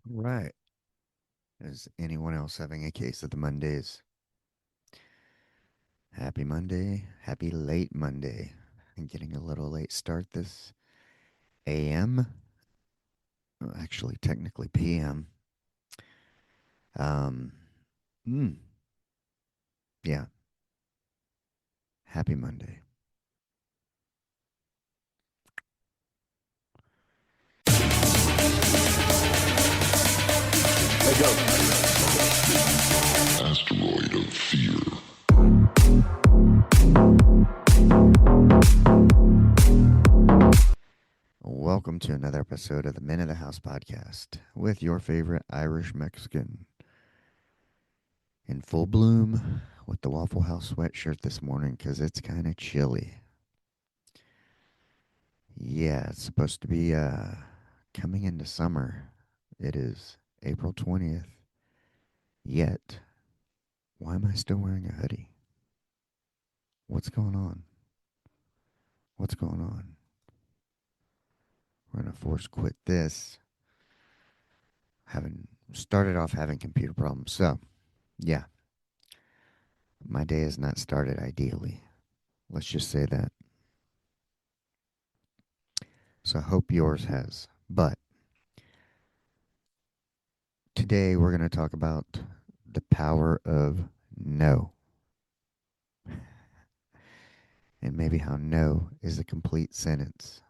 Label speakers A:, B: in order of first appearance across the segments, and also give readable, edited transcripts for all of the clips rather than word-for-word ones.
A: Right. Is anyone else having a case of the Mondays? Happy Monday. Happy late Monday. I'm getting a little late start this AM. Actually, technically PM. Um, mm, yeah. Happy Monday.
B: Let go. Asteroid of fear.
A: Welcome to another episode of the Men of the House podcast with your favorite Irish Mexican in full bloom with the Waffle House sweatshirt this morning because it's kind of chilly. Yeah, it's supposed to be coming into summer. It is April 20th. Yet, why am I still wearing a hoodie? What's going on? What's going on? We're going to force quit this. Having started off having computer problems. So, yeah, my day has not started ideally. Let's just say that. So, I hope yours has. But today we're going to talk about the power of no. And maybe how no is a complete sentence.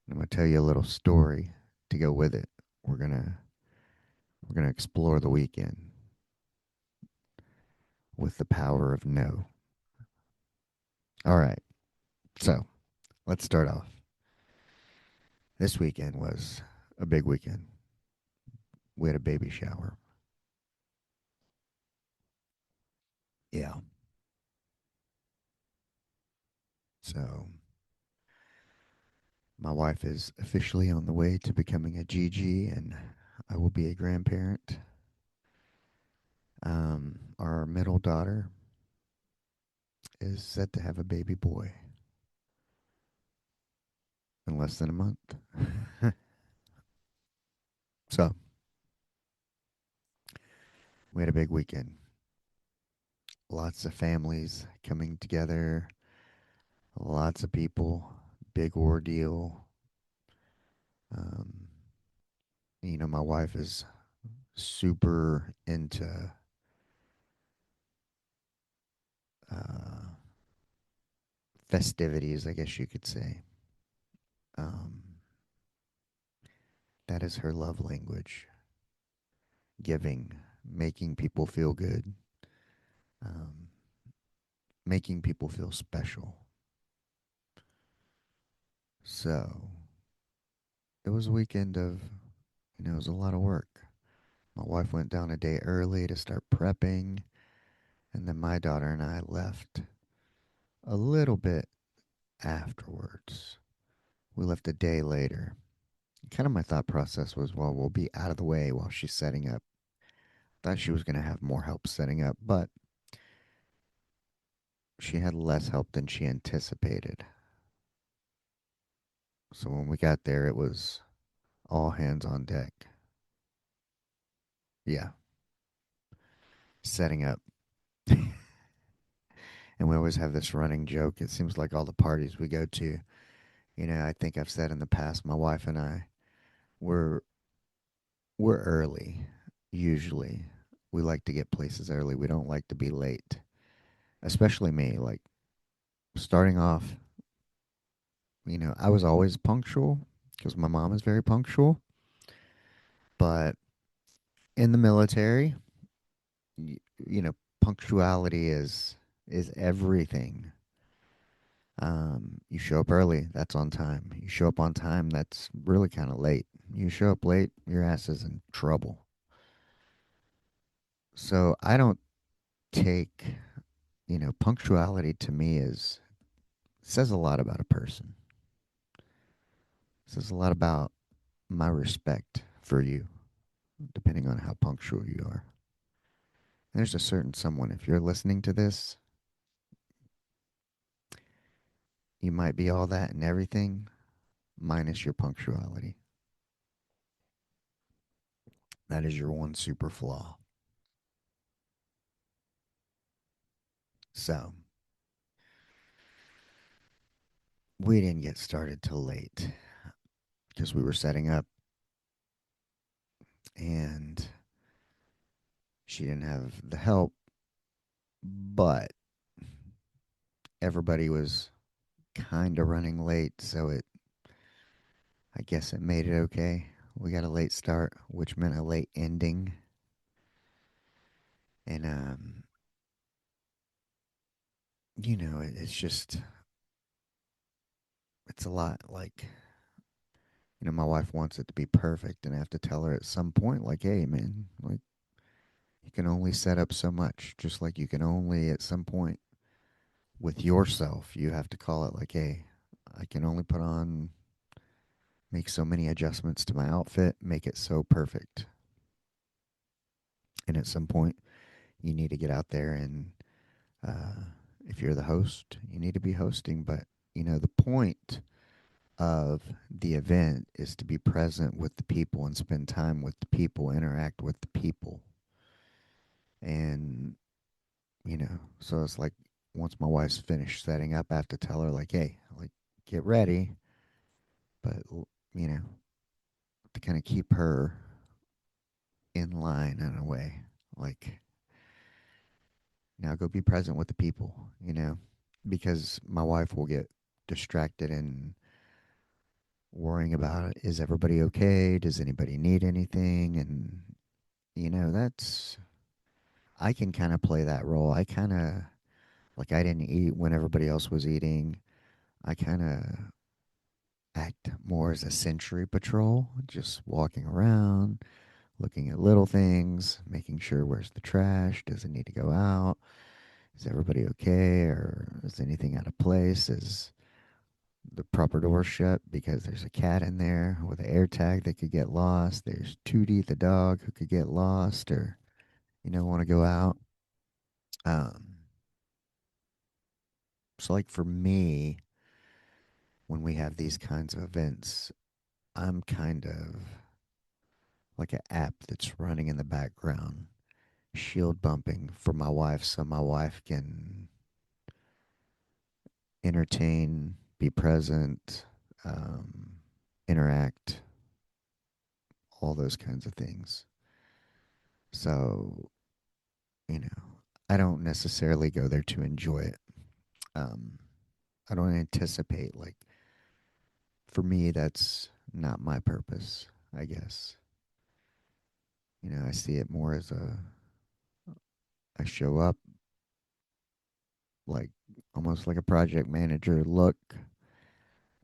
A: I'm going to tell you a little story to go with it. We're going to we're going to explore the weekend with the power of no. All right. So, let's start off. This weekend was a big weekend. We had a baby shower. Yeah. So, my wife is officially on the way to becoming a GG, and I will be a grandparent. Our middle daughter is set to have a baby boy in less than a month. So, we had a big weekend. Lots of families coming together, lots of people, big ordeal. Um, my wife is super into uh, festivities, I guess you could say. Um, that is her love language, giving, making people feel good, um, making people feel special. So it was a weekend of, it was a lot of work. My wife went down a day early to start prepping, and then my daughter and I left a little bit afterwards. We left a day later. Kind of my thought process was, well, we'll be out of the way while she's setting up. Thought she was going to have more help setting up, but she had less help than she anticipated. So when we got there, it was all hands on deck. Yeah, setting up. And we always have this running joke. It seems like all the parties we go to, I think I've said in the past, my wife and I, we're we're early usually. We like to get places early. We don't like to be late. Especially me, like starting off, I was always punctual because my mom is very punctual, but in the military, you, punctuality is everything. You show up early, that's on time. You show up on time, that's really kind of late. You show up late, your ass is in trouble. So I don't take, punctuality to me is says a lot about a person. Says a lot about my respect for you, depending on how punctual you are. There's a certain someone, if you're listening to this, you might be all that and everything, minus your punctuality. That is your one super flaw. So we didn't get started till late because we were setting up and she didn't have the help, but everybody was kind of running late, so I guess it made it okay. We got a late start, which meant a late ending, and it's just it's a lot. Like, my wife wants it to be perfect, and I have to tell her at some point, like, hey, man, like you can only set up so much, just like you can only at some point with yourself, you have to call it like, hey, I can only make so many adjustments to my outfit, make it so perfect. And at some point, you need to get out there and, uh, if you're the host, you need to be hosting. But, the point of the event is to be present with the people and spend time with the people, interact with the people. And, so it's like once my wife's finished setting up, I have to tell her, like, hey, like, get ready. But, you know, to kind of keep her in line in a way. Like, now go be present with the people, because my wife will get distracted in worrying about is everybody okay? Does anybody need anything? And, that's, I can kind of play that role. I kind of, like, I didn't eat when everybody else was eating. I kind of act more as a sentry patrol, just walking around, looking at little things, making sure where's the trash? Does it need to go out? Is everybody okay? Or is anything out of place? Is the proper door shut because there's a cat in there with an air tag that could get lost? There's Tootie the dog who could get lost or, want to go out. Um, so, like, for me, when we have these kinds of events, I'm kind of like an app that's running in the background, shield bumping for my wife so my wife can entertain, be present, interact, all those kinds of things. So, you know, I don't necessarily go there to enjoy it. Um, I don't anticipate, like, for me, that's not my purpose, I guess. I see it more as I show up, like, almost like a project manager. Look,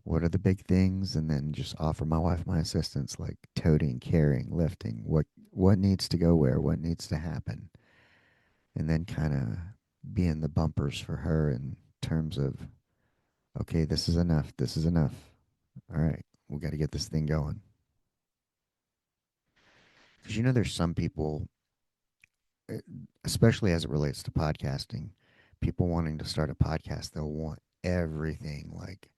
A: what are the big things? And then just offer my wife my assistance, like toting, carrying, lifting. What needs to go where? What needs to happen? And then kind of being the bumpers for her in terms of, okay, this is enough. This is enough. All right, we got to get this thing going. Because there's some people, eh, especially as it relates to podcasting, people wanting to start a podcast, they'll want everything like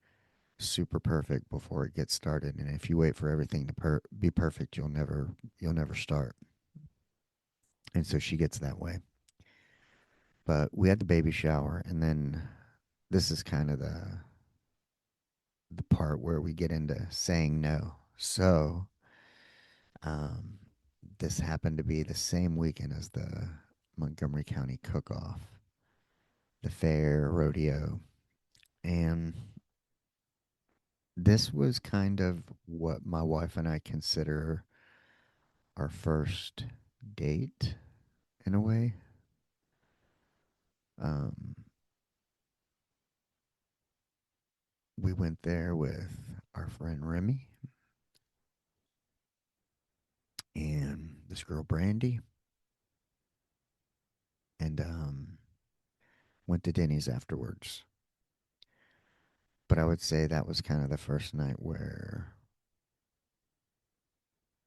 A: super perfect before it gets started. And if you wait for everything to be perfect, you'll never start. And so she gets that way. But we had the baby shower, and then this is kind of the part where we get into saying no. So, um, this happened to be the same weekend as the Montgomery County Cookoff, the fair rodeo, and this was kind of what my wife and I consider our first date in a way. Um, we went there with our friend Remy and this girl Brandy, and went to Denny's afterwards. But I would say that was kind of the first night where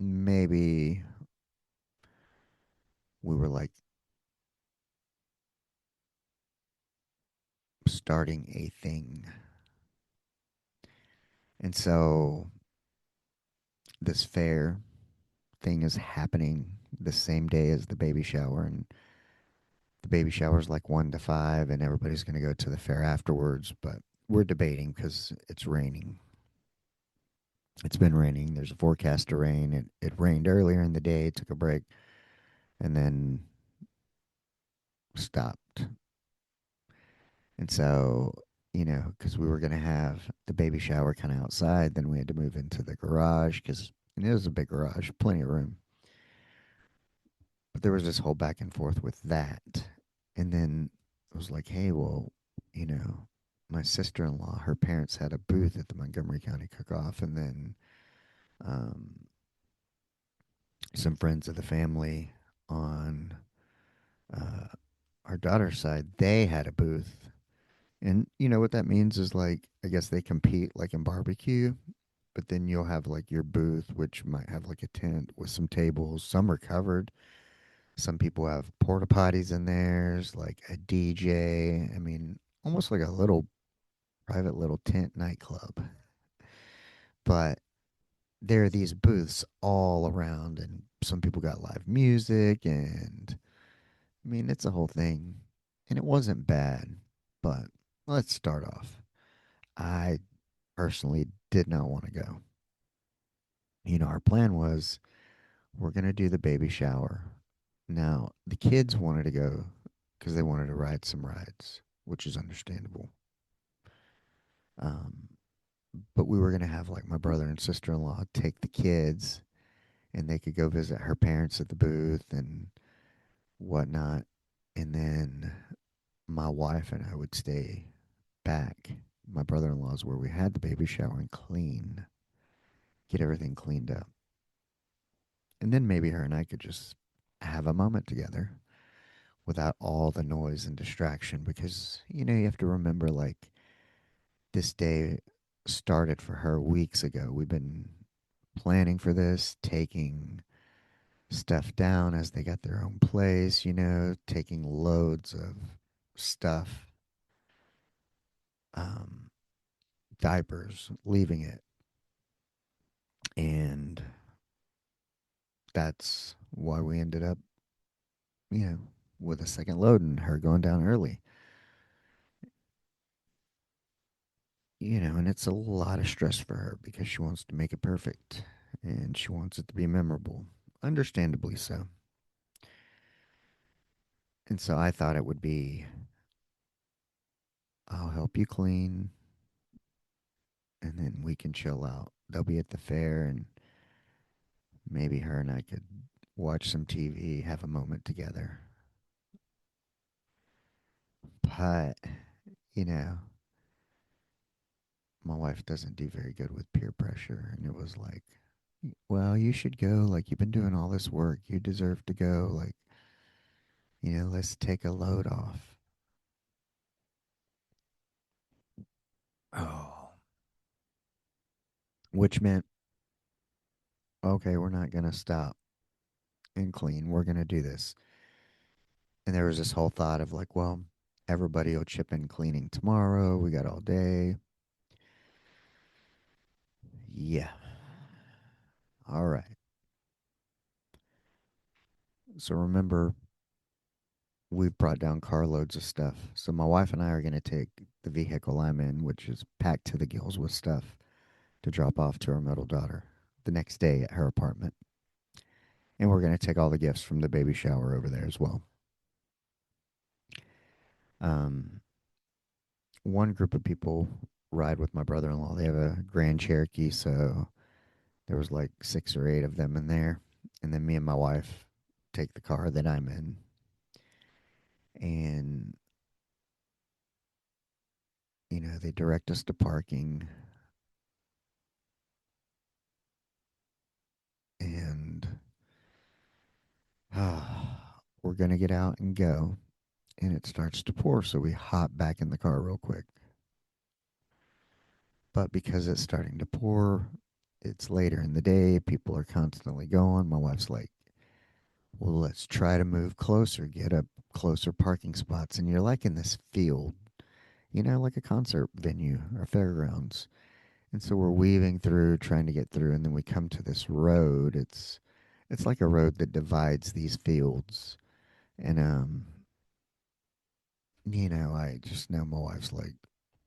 A: maybe we were like starting a thing. And so this fair thing is happening the same day as the baby shower, and the baby shower's like 1 to 5, and everybody's going to go to the fair afterwards. But we're debating because it's raining. It's been raining. There's a forecast to rain. It rained earlier in the day, took a break, and then stopped. And so, because we were going to have the baby shower kind of outside, then we had to move into the garage because it was a big garage, plenty of room. But there was this whole back and forth with that. And then it was like, hey, well, you know, my sister in law, her parents had a booth at the Montgomery County Cookoff. And then um, some friends of the family on uh, our daughter's side, they had a booth. And you know what that means is like, I guess they compete like in barbecue, but then you'll have like your booth, which might have like a tent with some tables. Some are covered. Some people have porta potties in theirs, like a DJ. I mean, almost like a little private little tent nightclub. But there are these booths all around, and some people got live music, and I mean, it's a whole thing. And it wasn't bad, but let's start off. I personally did not want to go. Our plan was we're going to do the baby shower. Now, the kids wanted to go because they wanted to ride some rides, which is understandable. Um, but we were going to have like my brother and sister in law take the kids and they could go visit her parents at the booth and whatnot. And then my wife and I would stay back. My brother in law's where we had the baby shower and get everything cleaned up. And then maybe her and I could just have a moment together without all the noise and distraction because, you have to remember like this day started for her weeks ago. We've been planning for this, taking stuff down as they got their own place, taking loads of stuff, um, diapers, leaving it. And that's why we ended up, you know, with a second load and her going down early. And it's a lot of stress for her because she wants to make it perfect and she wants it to be memorable. Understandably so. And so I thought it would be I'll help you clean and then we can chill out. They'll be at the fair and maybe her and I could watch some TV, have a moment together. But, you know, my wife doesn't do very good with peer pressure. And it was like, well, you should go. Like, you've been doing all this work. You deserve to go. Like, let's take a load off. Oh. Which meant, okay, we're not going to stop and clean. We're going to do this. And there was this whole thought of like, well, everybody will chip in cleaning tomorrow. We got all day. Yeah. All right. So remember, we've brought down carloads of stuff. So my wife and I are going to take the vehicle I'm in, which is packed to the gills with stuff, to drop off to our middle daughter the next day at her apartment. And we're going to take all the gifts from the baby shower over there as well. Um, one group of people ride with my brother-in-law. They have a Grand Cherokee, so there was like 6 or 8 of them in there. And then me and my wife take the car that I'm in. And, they direct us to parking. And we're going to get out and go. And it starts to pour, so we hop back in the car real quick. But because it's starting to pour, it's later in the day, people are constantly going. My wife's like, well, let's try to move closer, get up closer parking spots. And you're like in this field, like a concert venue or fairgrounds. And so we're weaving through, trying to get through. And then we come to this road. it's like a road that divides these fields. And I just know my wife's like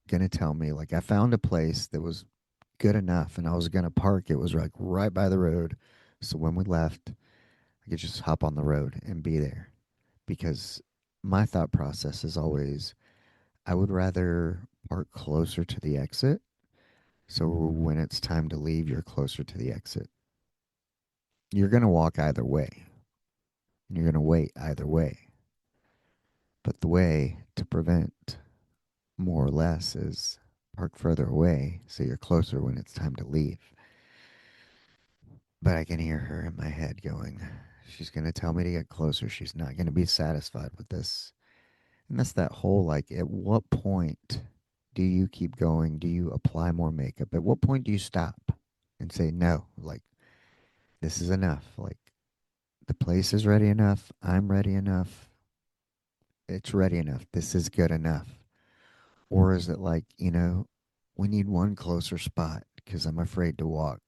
A: gonna tell me like I found a place that was good enough and I was gonna park. It was like right by the road. So when we left, I could just hop on the road and be there. Because my thought process is always I would rather park closer to the exit. So when it's time to leave, you're closer to the exit. You're gonna walk either way. And you're gonna wait either way. But the way to prevent more or less is park further away so you're closer when it's time to leave. But I can hear her in my head going, she's going to tell me to get closer. She's not going to be satisfied with this. And that's that whole like, at what point do you keep going? Do you apply more makeup? At what point do you stop and say, no, like, this is enough? Like, the place is ready enough. I'm ready enough. It's ready enough. This is good enough. Or is it like, we need one closer spot because I'm afraid to walk?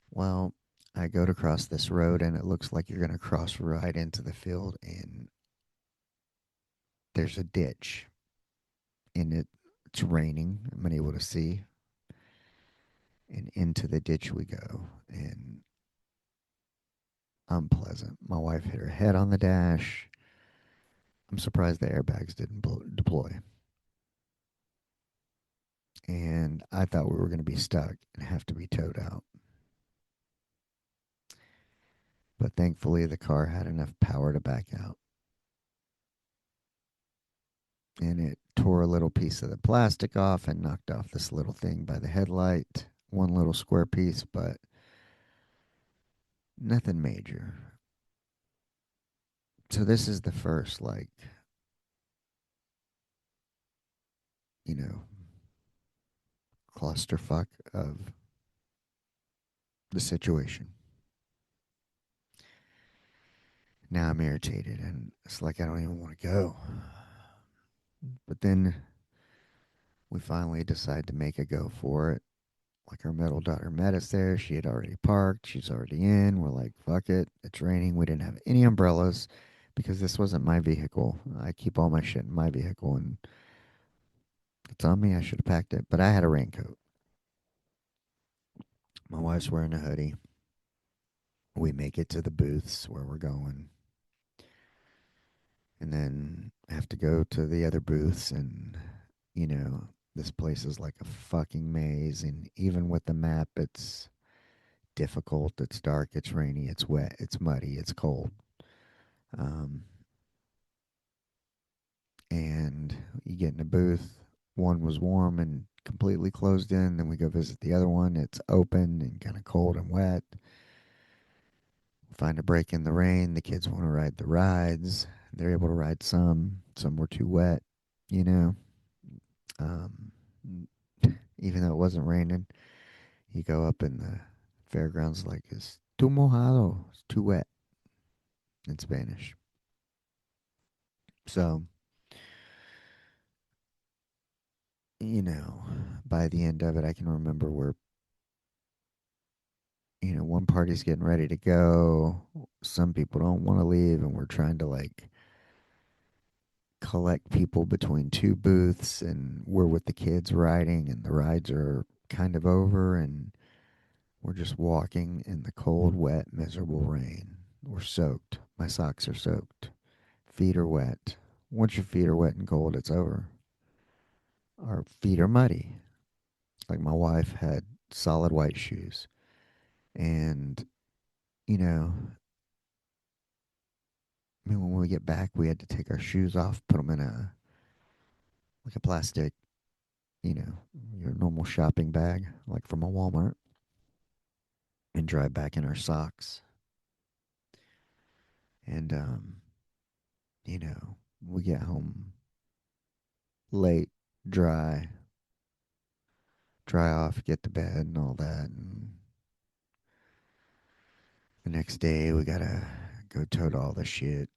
A: Well, I go to cross this road and it looks like you're going to cross right into the field and there's a ditch and it's raining. I'm unable to see. And into the ditch we go. And unpleasant. My wife hit her head on the dash. I'm surprised the airbags didn't deploy. And I thought we were going to be stuck and have to be towed out. But thankfully, the car had enough power to back out. And it tore a little piece of the plastic off and knocked off this little thing by the headlight. One little square piece, but nothing major. So this is the first, like, you know, clusterfuck of the situation. Now I'm irritated and it's like I don't even want to go. But then we finally decide to make a go for it. Like our middle daughter met us there. She had already parked. She's already in. We're like, fuck it. It's raining. We didn't have any umbrellas because this wasn't my vehicle. I keep all my shit in my vehicle and it's on me. I should have packed it. But I had a raincoat. My wife's wearing a hoodie. We make it to the booths where we're going. And then have to go to the other booths. And, this place is like a fucking maze. And even with the map, it's difficult. It's dark. It's rainy. It's wet. It's muddy. It's cold. Um, and you get in a booth. One was warm and completely closed in. Then we go visit the other one. It's open and kind of cold and wet. Find a break in the rain. The kids want to ride the rides. They're able to ride some. Some were too wet, you know. Um, even though it wasn't raining, you go up in the fairgrounds like it's too mojado. It's too wet in Spanish. So, by the end of it, I can remember where one party's getting ready to go. Some people don't want to leave, and we're trying to like collect people between two booths, and we're with the kids riding, and the rides are kind of over, and we're just walking in the cold, wet, miserable rain. We're soaked. My socks are soaked. Feet are wet. Once your feet are wet and cold, it's over. Our feet are muddy. Like my wife had solid white shoes. And, you know, when we get back, we had to take our shoes off, put them in like a plastic, your normal shopping bag, like from a Walmart, and drive back in our socks. And, we get home late, dry, dry off, get to bed, and all that. And the next day, we gotta go tote all the shit,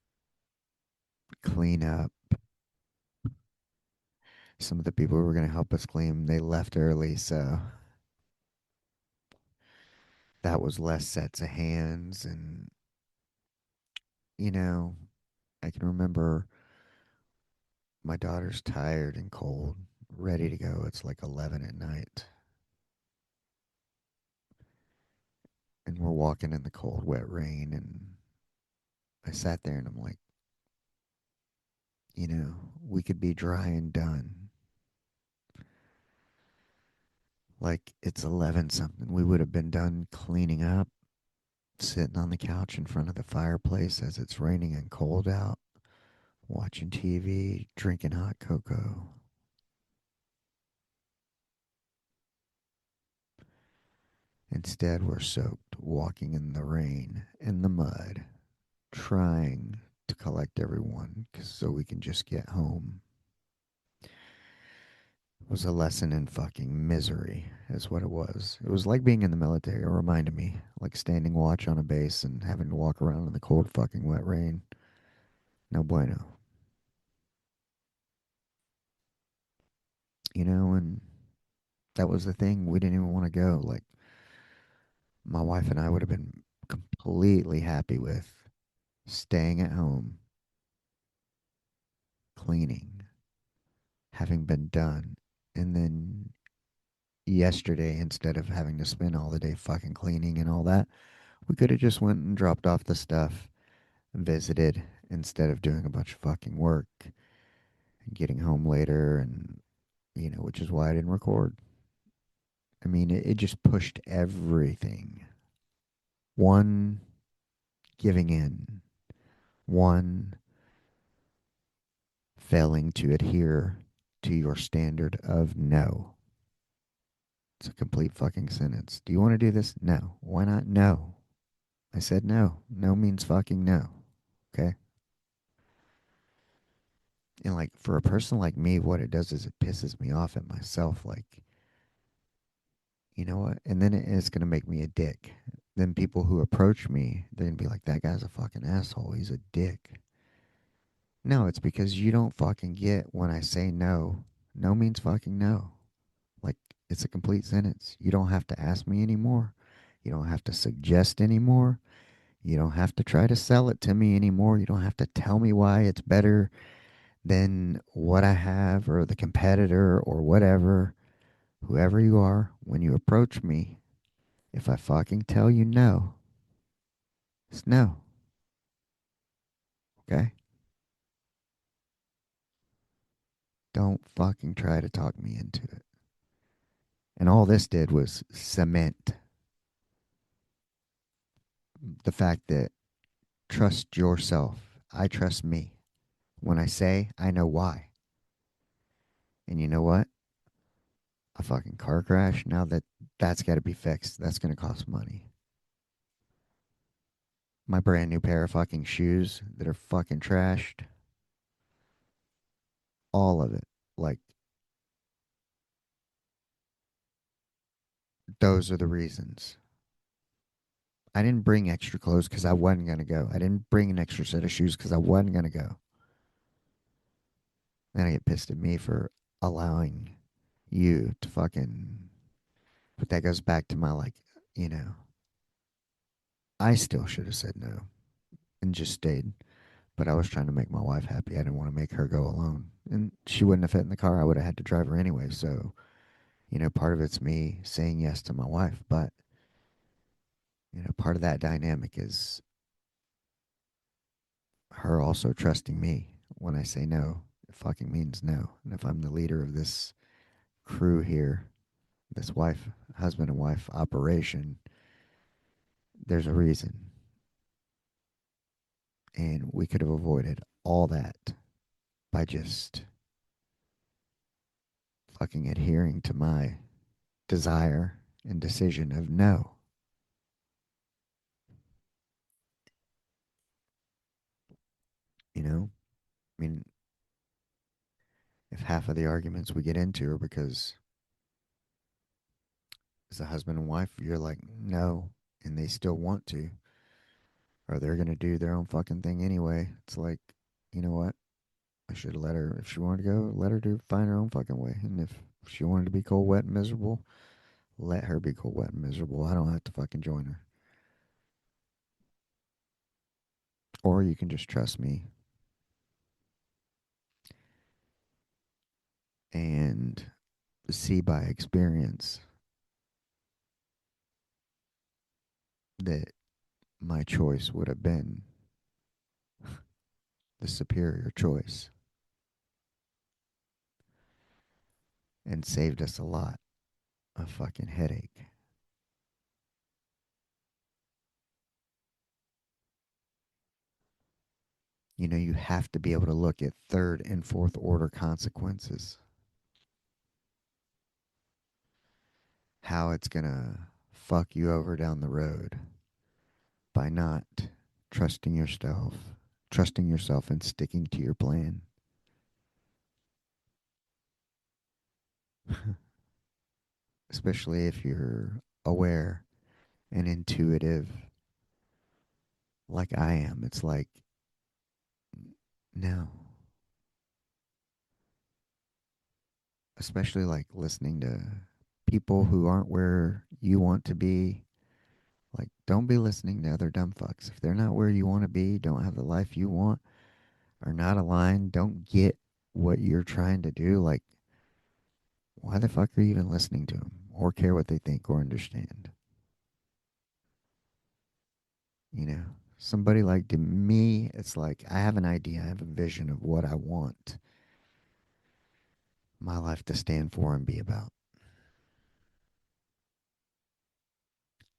A: clean up. Some of the people who were gonna help us clean, they left early, so that was less sets of hands. And, you know, I can remember my daughter's tired and cold, ready to go. It's like 11 at night. And we're walking in the cold, wet rain. And I sat there and I'm like, we could be dry and done. Like it's 11 something. We would have been done cleaning up, sitting on the couch in front of the fireplace as it's raining and cold out, watching TV, drinking hot cocoa. Instead, we're soaked, walking in the rain, in the mud, trying to collect everyone so we can just get home. It was a lesson in fucking misery, is what it was. It was like being in the military. It reminded me, like standing watch on a base and having to walk around in the cold fucking wet rain. No bueno. And that was the thing. We didn't even want to go. Like, my wife and I would have been completely happy with staying at home, cleaning, having been done. And then yesterday, instead of having to spend all the day fucking cleaning and all that, we could have just went and dropped off the stuff, visited instead of doing a bunch of fucking work and getting home later. And, which is why I didn't record. I mean, it just pushed everything. One, giving in. One, failing to adhere to your standard of no. It's a complete fucking sentence. Do you want to do this? No. Why not? No. I said no. No means fucking no. Okay? And like for a person like me, what it does is it pisses me off at myself. Like, you know what? And then it's going to make me a dick. Then people who approach me, they're going to be like, that guy's a fucking asshole. He's a dick. No, it's because you don't fucking get when I say no. No means fucking no. Like, it's a complete sentence. You don't have to ask me anymore. You don't have to suggest anymore. You don't have to try to sell it to me anymore. You don't have to tell me why it's better than what I have or the competitor or whatever. Whoever you are, when you approach me, if I fucking tell you no, it's no. Okay? Don't fucking try to talk me into it. And all this did was cement the fact that trust yourself. I trust me. When I say, I know why. And you know what? A fucking car crash, now that's got to be fixed. That's going to cost money. My brand new pair of fucking shoes that are fucking trashed, all of it. Like, those are the reasons. I didn't bring extra clothes because I wasn't going to go. I didn't bring an extra set of shoes because I wasn't going to go. Then I get pissed at me for allowing you to fucking. But that goes back to my, like, you know, I still should have said no and just stayed. But I was trying to make my wife happy. I didn't want to make her go alone. And she wouldn't have fit in the car. I would have had to drive her anyway. So, part of it's me saying yes to my wife. But, part of that dynamic is her also trusting me when I say no. It fucking means no. And if I'm the leader of this crew here, this husband and wife operation, there's a reason. And we could have avoided all that by just fucking adhering to my desire and decision of no. You know, I mean, if half of the arguments we get into are because as a husband and wife, you're like, no, and they still want to, or they're going to do their own fucking thing anyway. It's like, you know what? I should have let her, if she wanted to go, let her find her own fucking way. And if she wanted to be cold, wet, and miserable, Let her be cold, wet, and miserable. I don't have to fucking join her. Or you can just trust me and see by experience that my choice would have been the superior choice and saved us a lot of fucking headache. You know, you have to be able to look at third and fourth order consequences, how it's going to fuck you over down the road by not trusting yourself and sticking to your plan. Especially if you're aware and intuitive like I am. It's like, no. Especially like listening to people who aren't where you want to be. Like, don't be listening to other dumb fucks. If they're not where you want to be, don't have the life you want, are not aligned, don't get what you're trying to do, like, why the fuck are you even listening to them or care what they think or understand? You know, somebody like to me, it's like I have an idea, I have a vision of what I want my life to stand for and be about.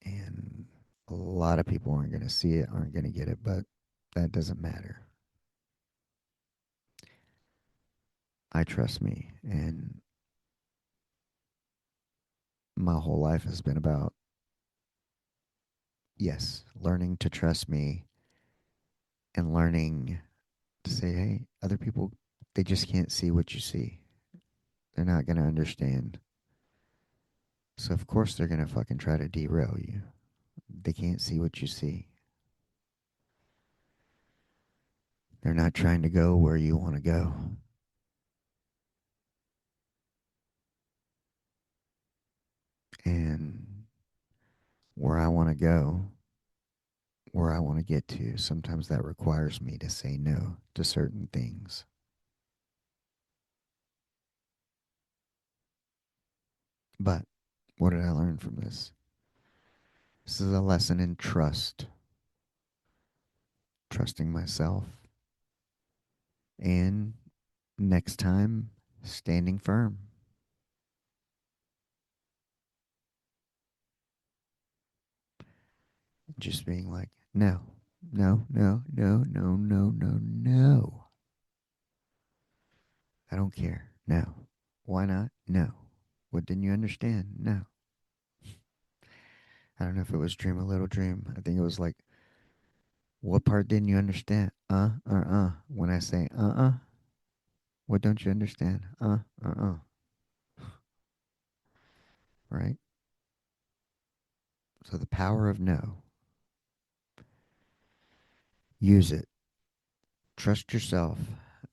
A: And a lot of people aren't going to see it, aren't going to get it, but that doesn't matter. I trust me. And my whole life has been about, yes, learning to trust me and learning to say, hey, other people, they just can't see what you see. They're not going to understand. So, of course, they're going to fucking try to derail you. They can't see what you see. They're not trying to go where you want to go. And where I want to go, where I want to get to, sometimes that requires me to say no to certain things. But what did I learn from this? This is a lesson in trust, trusting myself, and next time, standing firm. Just being like, no, no, no, no, no, no, no, no. I don't care. No. Why not? No. What didn't you understand? No. I don't know if it was Dream a Little Dream. I think it was like, what part didn't you understand? Or When I say what don't you understand? Right? So the power of no. Use it. Trust yourself,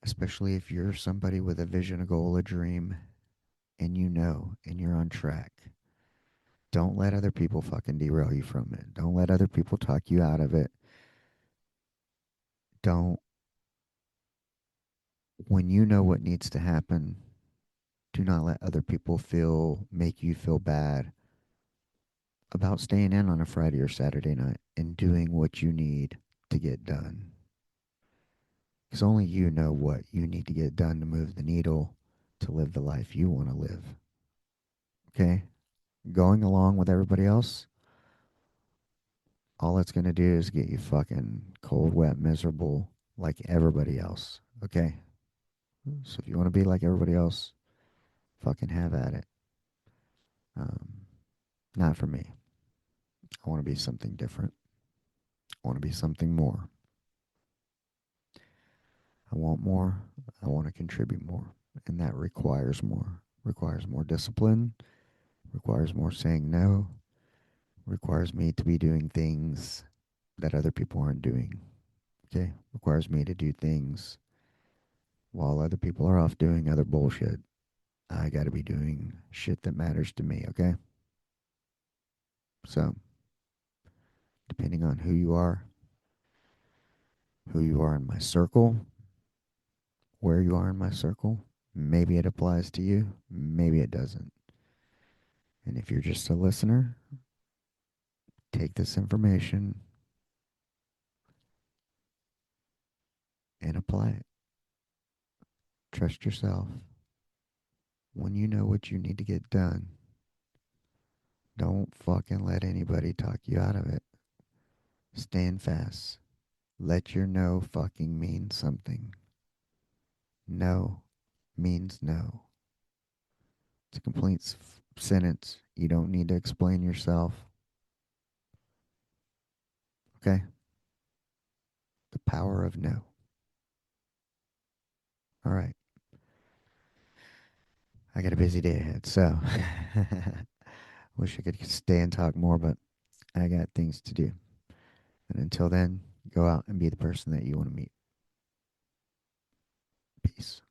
A: especially if you're somebody with a vision, a goal, a dream, and you know, and you're on track. Don't let other people fucking derail you from it. Don't let other people talk you out of it. Don't, when you know what needs to happen, do not let other people make you feel bad about staying in on a Friday or Saturday night and doing what you need to get done. Because only you know what you need to get done to move the needle to live the life you want to live. Okay? Going along with everybody else, all it's going to do is get you fucking cold, wet, miserable like everybody else. Okay? So if you want to be like everybody else, fucking have at it. Um, Not for me. I want to be something different. I want to be something more. I want more. I want to contribute more. And that requires more. Requires more discipline. Requires more saying no. Requires me to be doing things that other people aren't doing. Okay? Requires me to do things while other people are off doing other bullshit. I got to be doing shit that matters to me. Okay? So, depending on who you are in my circle, where you are in my circle, maybe it applies to you, maybe it doesn't. And if you're just a listener, take this information and apply it. Trust yourself. When you know what you need to get done, don't fucking let anybody talk you out of it. Stand fast. Let your no fucking mean something. No means no. It's a complete sentence. You don't need to explain yourself. Okay? The power of no. All right. I got a busy day ahead, so wish I could stay and talk more, but I got things to do. And until then, go out and be the person that you want to meet. Peace.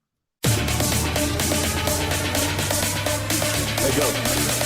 B: Hey, go.